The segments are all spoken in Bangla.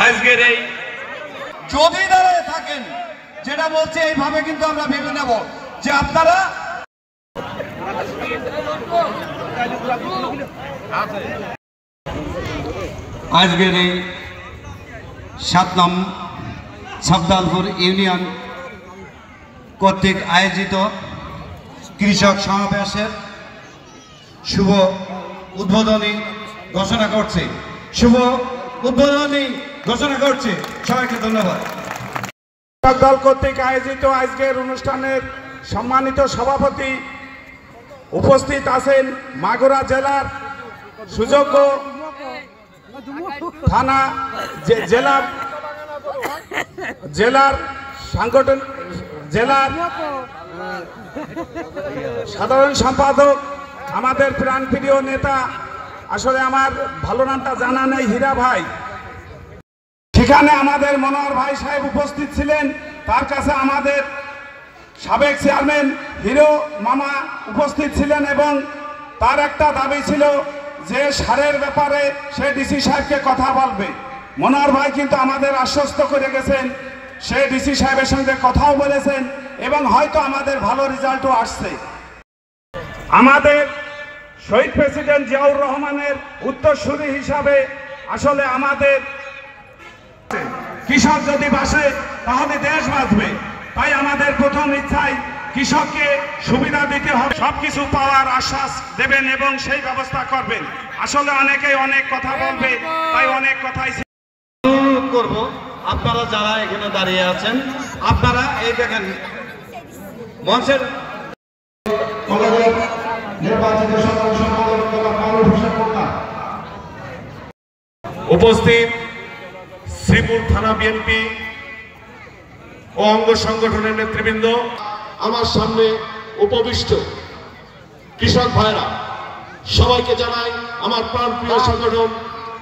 আজকের এই যদি দাঁড়ায় থাকেন যেটা বলছে এইভাবে কিন্তু আমরা ভেবে নেব যে আপনারা আজকের এই ৭ নং সাবদালপুর ইউনিয়ন কর্তৃক আয়োজিত কৃষক সমাবেশের শুভ উদ্বোধনী ঘোষণা করছে সবাইকে ধন্যবাদ। দল কর্তৃক আয়োজিত আজকের অনুষ্ঠানের সম্মানিত সভাপতি উপস্থিত আছেন মাগুরা জেলার সুযোগ্য থানা জেলার সাংগঠন জেলার সাধারণ সম্পাদক আমাদের প্রাণপ্রিয় নেতা, আসলে আমার ভালো নামটা জানা নেই, হীরা ভাই। সেখানে আমাদের মনোহর ভাই সাহেব উপস্থিত ছিলেন, তার কাছে আমাদের সাবেক চেয়ারম্যান হিরো মামা উপস্থিত ছিলেন এবং তার একটা দাবি ছিল যে সারের ব্যাপারে সে ডিসি সাহেবকে কথা বলবে। মনোহর ভাই কিন্তু আমাদের আশ্বস্ত করে গেছেন, সে ডিসি সাহেবের সঙ্গে কথাও বলেছেন এবং হয়তো আমাদের ভালো রেজাল্টও আসছে। আমাদের শহীদ প্রেসিডেন্ট জিয়াউর রহমানের উত্তরসূরি হিসাবে আসলে আমাদের কৃষক যদি বাঁচে তাহলে দেশ বাঁচবে। তাই আমাদের প্রথম ইচ্ছাই কৃষককে সুবিধা দিতে হবে, সবকিছু পাওয়ার আশ্বাস দেবেন এবং সেই ব্যবস্থা করবেন। আসলে অনেকেই অনেক কথা বলবে, তাই অনেক কথাই করব। আপনারা যারা এখানে দাঁড়িয়ে আছেন, আপনারা এই দেখেন মঞ্চের উপস্থিত শ্রীপুর থানা বিএনপি ও অঙ্গ সংগঠনের নেতৃবৃন্দ, আমার সামনে উপবিষ্ট কৃষক ভাইরা, সবাইকে জানাই আমার প্রাণপ্রিয় সংগঠন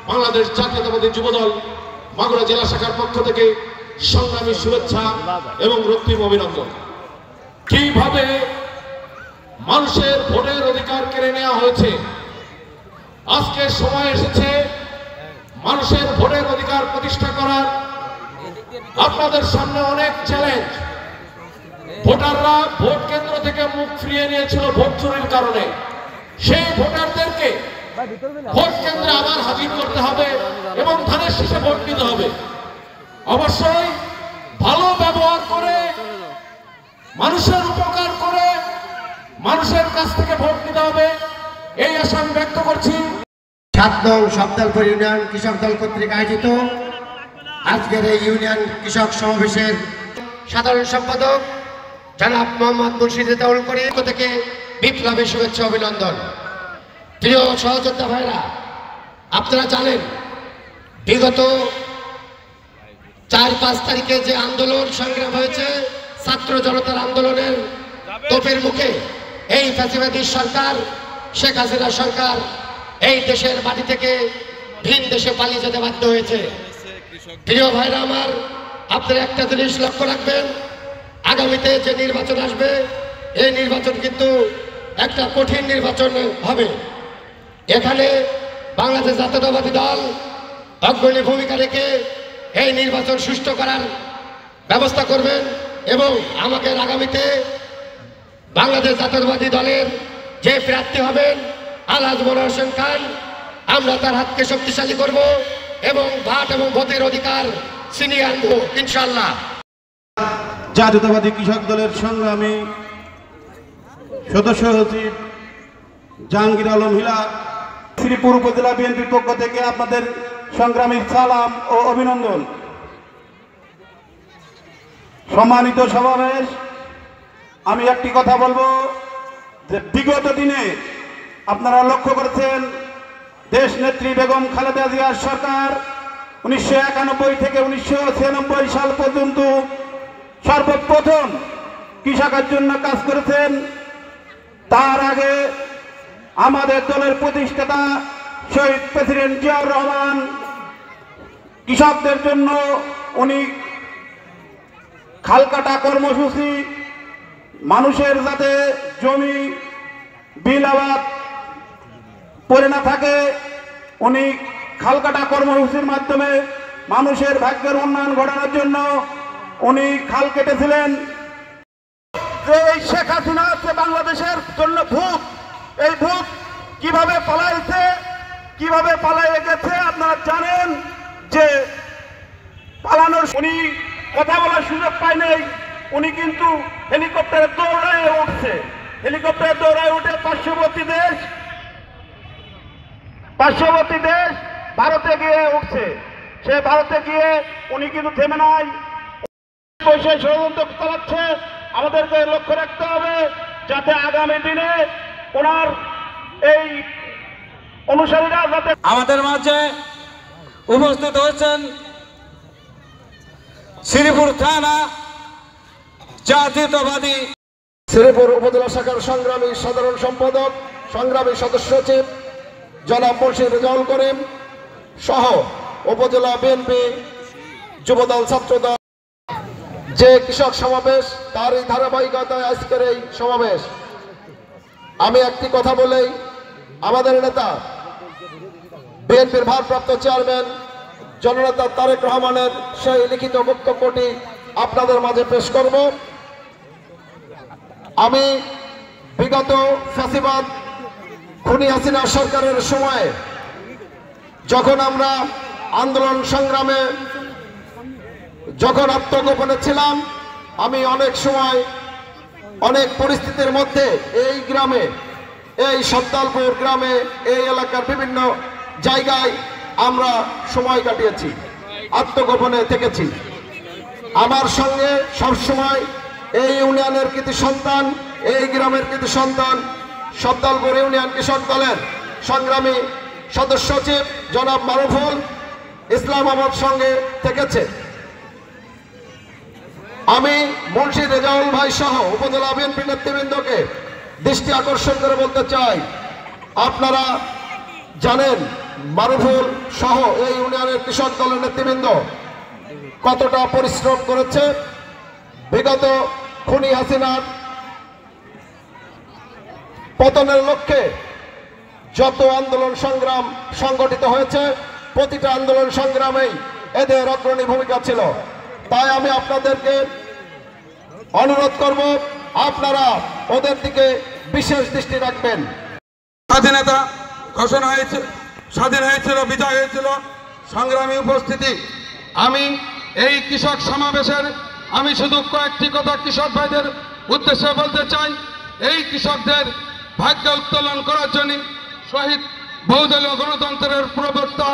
বাংলাদেশ জাতীয়তাবাদী যুবদল মাগুরা জেলা শাখার পক্ষ থেকে সংগ্রামী শুভেচ্ছা এবং রক্তিম অভিনন্দন। কিভাবে মানুষের ভোটের অধিকার কেড়ে নেওয়া হয়েছে, আজকে সময় এসেছে মানুষের ভোটের অধিকার প্রতিষ্ঠা করার। আপনাদের সামনে অনেক চ্যালেঞ্জ। ভোটাররা ভোট কেন্দ্র থেকে মুখ ফিরিয়ে নিয়েছিল ভোট চুরির কারণে। সেই ভোটারদেরকে ভোট কেন্দ্রে আবার হাজির করতে হবে এবং ধানের শীষে ভোট দিতে হবে। অবশ্যই ভালো ব্যবহার করে, মানুষের উপকার করে, মানুষের কাছ থেকে ভোট দিতে হবে, এই আশা আমি ব্যক্ত করছি। ৭ নং সাবদালপুর ইউনিয়ন কৃষক দল কর্তৃক আয়োজিত আজকের এই ইউনিয়ন কৃষক সমাবেশের সাধারণ সম্পাদক জনাব মোহাম্মদ মুর্শিদ রেজাউল করিম থেকে বিপ্লবী শুভেচ্ছা অভিনন্দন। প্রিয় সহযোদ্ধা ভাইরা, আপনারা জানেন বিগত ৪-৫ তারিখে যে আন্দোলন সংগ্রাম হয়েছে, ছাত্র জনতার আন্দোলনের তোপের মুখে এই ফ্যাসিবাদী সরকার, শেখ হাসিনা সরকার এই দেশের মাটি থেকে ভিন দেশে পালিয়ে যেতে বাধ্য হয়েছে। প্রিয় ভাইরা আমার, আপনারা একটা জিনিস লক্ষ্য রাখবেন, আগামীতে যে নির্বাচন আসবে এই নির্বাচন কিন্তু একটা কঠিন নির্বাচন হবে। এখানে বাংলাদেশ জাতীয়তাবাদী দল অগ্রণী ভূমিকা রেখে এই নির্বাচন সুষ্ঠু করার ব্যবস্থা করবেন এবং আমাদের আগামীতে বাংলাদেশ জাতীয়তাবাদী দলের যে প্রার্থী হবেন আলহাজ মনোহর হোসেন খান, আমরা তার হাতকে শক্তিশালী করব এবং ভাট এবং ভোটের অধিকার ছিনিয়ে আনবো ইনশাআল্লাহ। জাতীয়তাবাদী কৃষক দলের সংগ্রামী সদস্য সচিব জাহাঙ্গীর আলম হিলা, শ্রীপুর উপজেলা বিএনপির পক্ষ থেকে আপনাদের সংগ্রামী সালাম ও অভিনন্দন। সম্মানিত সমাবেশ, আমি একটি কথা বলবো যে বিগত দিনে আপনারা লক্ষ্য করেছেন দেশ নেত্রী বেগম খালেদা জিয়ার সরকার 1991 থেকে 1996 সাল পর্যন্ত সর্বপ্রথম কৃষকের জন্য কাজ করেছেন। তার আগে আমাদের দলের প্রতিষ্ঠাতা শহীদ প্রেসিডেন্ট জিয়াউর রহমান কৃষকদের জন্য উনি খাল কাটা কর্মসূচি, মানুষের যাতে জমি বিল আবাদ পড়ে না থাকে, উনি খাল কাটা কর্মসূচির মাধ্যমে মানুষের ভাগ্যের উন্নয়ন ঘটানোর জন্য উনি খাল কেটেছিলেন। যে এই শেখ হাসিনা হচ্ছে বাংলাদেশের জন্য ভূত, এই ভূত কিভাবে পালাইছে, কিভাবে পালাইয়ে গেছে আপনারা জানেন। যে পালানোর উনি কথা বলার সুযোগ পায় নাই, উনি কিন্তু হেলিকপ্টারে দৌড়ায় উঠছে, হেলিকপ্টারে দৌড়ায় উঠে পার্শ্ববর্তী দেশ ভারতে গিয়ে উঠছে। সে ভারতে গিয়ে উনি কিন্তু থেমে নাই, বসে ষড়যন্ত্র চালাচ্ছে। আমাদেরকে লক্ষ্য রাখতে হবে যাতে আগামী দিনে ওনার এই অনুসারীরা যাতে আমাদের মাঝে উপস্থিত হয়েছেন শ্রীপুর থানা জাতীয়তাবাদী শ্রীপুর উপজেলা শাখার সংগ্রামী সাধারণ সম্পাদক, সংগ্রামী সদস্য সচিব জনাব মুন্সি রেজাউল করিম সহ উপজেলা বিএনপি যুবদল ছাত্রদল যে কৃষক সমাবেশ, তারই ধারাবাহিকতায় আজকের এই সমাবেশ। আমি একটি কথা বলেই আমাদের নেতা বিএনপির ভারপ্রাপ্ত চেয়ারম্যান জননেতা তারেক রহমানের সেই লিখিত বক্তব্যটি আপনাদের মাঝে পেশ করব। আমি বিগত ফ্যাসিবাদ খুনি হাসিনা সরকারের সময় যখন আমরা আন্দোলন সংগ্রামে যখন আত্মগোপনে ছিলাম, আমি অনেক সময় অনেক পরিস্থিতির মধ্যে এই গ্রামে, এই সত্তালপুর গ্রামে, এই এলাকার বিভিন্ন জায়গায় আমরা সময় কাটিয়েছি, আত্মগোপনে থেকেছি। আমার সঙ্গে সবসময় এই ইউনিয়নের কৃতি সন্তান, এই গ্রামের কৃতি সন্তান সত্তালপুর ইউনিয়ন কৃষক দলের সংগ্রামী সদস্য সচিব জনাব মারুফুল ইসলাম আমার সঙ্গে থেকেছে। আমি মুন্সি রেজাউল ভাই সহ উপজেলা বিএনপি নেতৃবৃন্দকে দৃষ্টি আকর্ষণ করে বলতে চাই, আপনারা জানেন মারুফুল সহ এই ইউনিয়নের কৃষক দলের নেতৃবৃন্দ কতটা পরিশ্রম করেছে। বিগত খুনি হাসিনার পতনের লক্ষ্যে যত আন্দোলন সংগ্রাম সংগঠিত হয়েছে, প্রতিটা আন্দোলন সংগ্রামেই এদের অগ্রণী ভূমিকা ছিল। তাই আমি আপনাদেরকে অনুরোধ করব, আপনারা ওদের দিকে বিশেষ দৃষ্টি রাখবেন। স্বাধীনতা ঘোষণা হয়েছে, স্বাধীন হয়েছিল, বিজয় হয়েছিল, সংগ্রামী উপস্থিতি। আমি এই কৃষক সমাবেশের আমি শুধু কয়েকটি কথা কৃষক ভাইদের উদ্দেশ্যে বলতে চাই। এই কৃষকদের ভাগ্য উত্তোলন করার জন্য শহীদ বহুদলীয় গণতন্ত্রের প্রবক্তা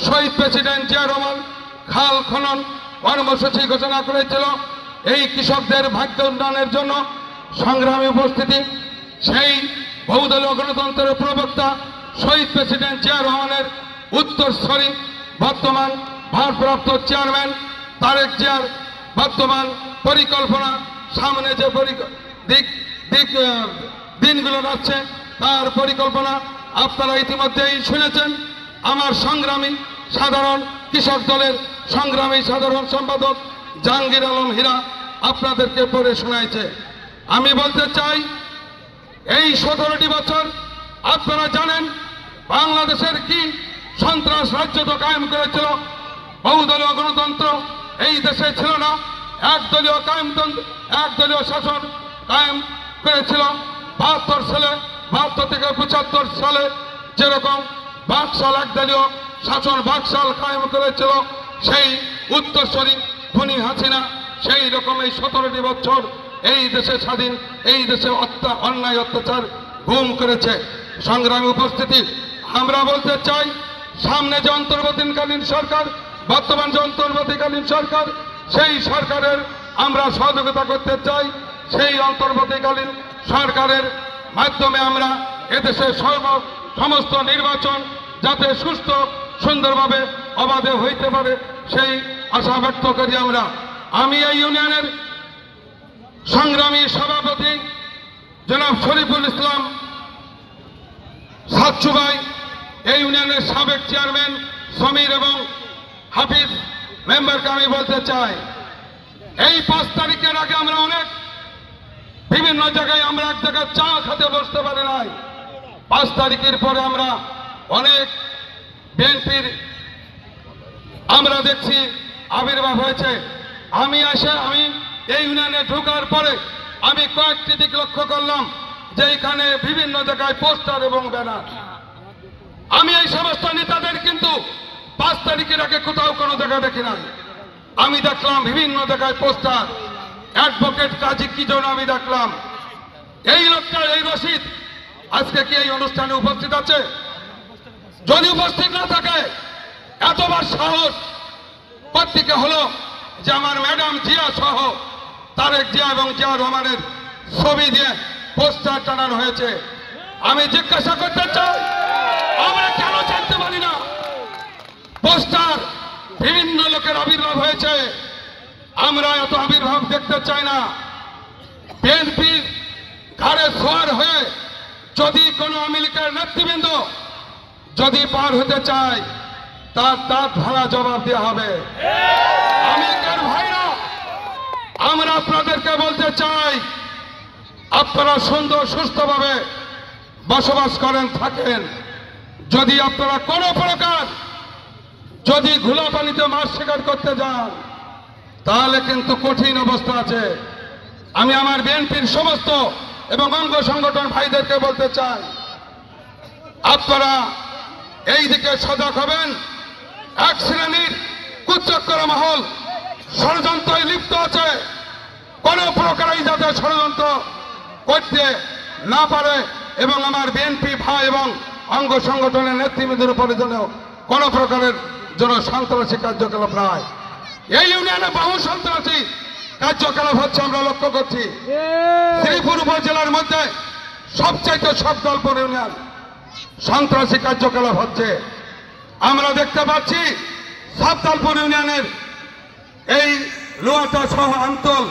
শহীদ প্রেসিডেন্ট জিয়া রহমান খাল খনন কর্মসূচি ঘোষণা করেছিল। এই কৃষকদের ভাগ্য উন্নয়নের জন্য সংগ্রামী উপস্থিতি সেই বহুদলীয় গণতন্ত্রের প্রবক্তা শহীদ প্রেসিডেন্ট জিয়া রহমানের উত্তরসূরি বর্তমান ভারপ্রাপ্ত চেয়ারম্যান তারেক জিয়ার বর্তমান পরিকল্পনা, সামনে যে দিনগুলো যাচ্ছে তার পরিকল্পনা আপনারা ইতিমধ্যেই শুনেছেন। আমার সংগ্রামী সাধারণ কৃষক দলের সংগ্রামী সাধারণ সম্পাদক জাহাঙ্গীর আলম হীরা আপনাদেরকে পড়ে শোনাইছে। আমি বলতে চাই, এই 17টি বছর আপনারা জানেন বাংলাদেশের কি সন্ত্রাস রাজ্য তো কায়েম করেছিল। বহুদলীয় গণতন্ত্র এই দেশে ছিল না, একদলীয় একদলীয় শাসন কায়েম করেছিল। 72 থেকে 75 সালে যেরকম বাকশাল একদলীয় শাসন বাকশাল কায়েম করেছিল সেই উত্তরসূরি খুনি হাসিনা, সেই রকম এই 17টি বছর এই দেশে স্বাধীন, এই দেশে অন্যায় অত্যাচার গুম করেছে। সংগ্রামী উপস্থিতি, আমরা বলতে চাই সামনে যে অন্তর্বর্তীকালীন সরকার, বর্তমান যে অন্তর্বর্তীকালীন সরকার, সেই সরকারের আমরা সহযোগিতা করতে চাই। সেই অন্তর্বর্তীকালীন সরকারের মাধ্যমে আমরা এদেশে সমস্ত নির্বাচন যাতে সুস্থ সুন্দরভাবে অবাধে হইতে পারে সেই আশা ব্যক্ত করি আমরা। আমি এই ইউনিয়নের সংগ্রামী সভাপতি জনাব শরীফুল ইসলাম সাচ্চু ভাই, এই ইউনিয়নের সাবেক চেয়ারম্যান সমীর এবং হাফিজ মেম্বারকে আমি বলতে চাই, এই 5 তারিখের আগে আমরা অনেক বিভিন্ন জায়গায় আমরা এক জায়গায় চা খেতে বসতে পারি নাই। 5 তারিখের পরে আমরা অনেক বিএনপির আমরা দেখছি আবির্ভাব হয়েছে। আমি এই ইউনিয়নে ঢোকার পরে আমি কয়েকটি দিক লক্ষ্য করলাম যে এখানে বিভিন্ন জায়গায় পোস্টার এবং ব্যানার। আমি এই সমস্ত নেতাদের কিন্তু 5 তারিখের আগে কোথাও কোনো জায়গায় দেখি নাই। আমি দেখলাম বিভিন্ন জায়গায় পোস্টার, অ্যাডভোকেট কাজী কি জন্য আমি দেখলাম। এই লোকটা, এই রশিদ আজকে কি এই অনুষ্ঠানে উপস্থিত আছে? যদি উপস্থিত না থাকে, এতবার সাহস কোত্থেকে হলো যে আমার ম্যাডাম জিয়া সহ তারেক জিয়া এবং জিয়া রহমানের ছবি দিয়ে পোস্টার টানানো হয়েছে? আমি জিজ্ঞাসা করতে চাই, আমরা কেন জানতে পারি না? পোস্টার বিভিন্ন লোকের আবির্ভাব হয়েছে, আমরা এত আবির্ভাব দেখতে চাই না। বিএনপির ঘাড়ে সোয়ার হয়ে যদি কোনো আওয়ামী লীগের নেতৃবৃন্দ যদি পার হতে চায়, তার দাঁত ভাঙা জবাব দেওয়া হবে। আওয়ামী লীগের ভাইরা, আমরা আপনাদেরকে বলতে চাই, আপনারা সুন্দর সুস্থভাবে বসবাস করেন, থাকেন। যদি আপনারা কোনো প্রকার যদি ঘোলা পানিতে মাছ শিকার করতে যান, তাহলে কিন্তু কঠিন অবস্থা আছে। আমি আমার বিএনপির সমস্ত এবং অঙ্গ সংগঠন ভাইদেরকে বলতে চাই, আপনারা এই দিকে সজাগ হবেন। এক শ্রেণীর কুচক্র মহল ষড়যন্ত্রে লিপ্ত আছে, কোন প্রকারেই যাতে ষড়যন্ত্র করতে না পারে এবং আমার বিএনপি ভাই এবং অঙ্গ সংগঠনের নেতৃবৃন্দের উপরে যেন কোন প্রকারের জন্য সন্ত্রাসী কার্যকলাপ নয়। এই ইউনিয়নে বহু সন্ত্রাসী কার্যকলাপ হচ্ছে, আমরা লক্ষ্য করছি। শ্রীপুর উপজেলার মধ্যে সবচাইতে সবদলপুর ইউনিয়ন সন্ত্রাসী কার্যকলাপ হচ্ছে। আমরা দেখতে পাচ্ছি সবদলপুর ইউনিয়নের এই লোহাটা সহ আমতল,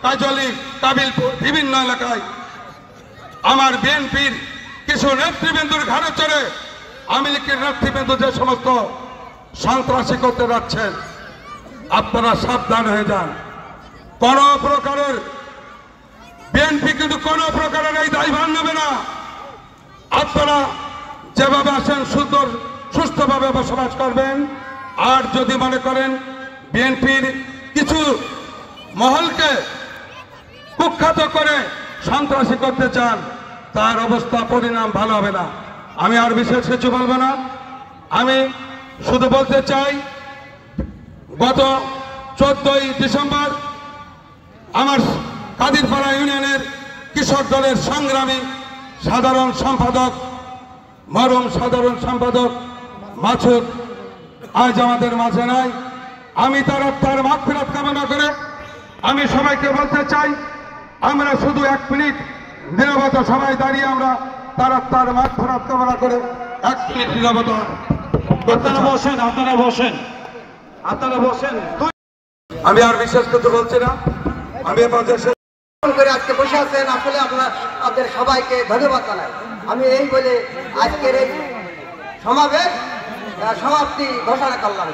কাজলি, কাবিলপুর বিভিন্ন এলাকায় আমার বিএনপির কিছু নেতৃবৃন্দুর ঘাড়ে চড়ে আওয়ামী লীগের নেতৃবৃন্দ যে সমস্ত সন্ত্রাসী করতে যাচ্ছেন, আপনারা সাবধান হয়ে যান। কোন প্রকারের বিএনপি কিন্তু কোন প্রকারের এই দায়ভার নেবে না। আপনারা যেভাবে আসেন সুন্দর সুস্থভাবে বসবাস করবেন। আর যদি মনে করেন বিএনপির কিছু মহলকে কুখ্যাত করে সন্ত্রাসী করতে চান, তার অবস্থা পরিণাম ভালো হবে না। আমি আর বিশেষ কিছু বলবো না। আমি শুধু বলতে চাই, গত 14ই ডিসেম্বর আমার কাদিরপাড়া ইউনিয়নের কৃষক দলের সংগ্রামী সাধারণ সম্পাদক, মরম সাধারণ সম্পাদক মাসুদ আজ আমাদের মাঝে নাই। আমি তার আত্মার মাগফিরাত কামনা করে আমি সবাইকে বলতে চাই, আমরা শুধু 1 মিনিট নীরবতা সবাই দাঁড়িয়ে আমরা তার আত্মার মাগফিরাত কামনা করে 1 মিনিট নীরবতা। আপনারা বসেন, আপনারা বসেন, আপনারা বসেন। আমি আর বিশেষ কিছু বলছি না। আমি করে আজকে বসে আছেন, আসলে আপনাদের সবাইকে ধন্যবাদ জানাই। আমি এই বলে আজকের এই সমাবেশ সমাপ্তি ঘোষণা করলাম।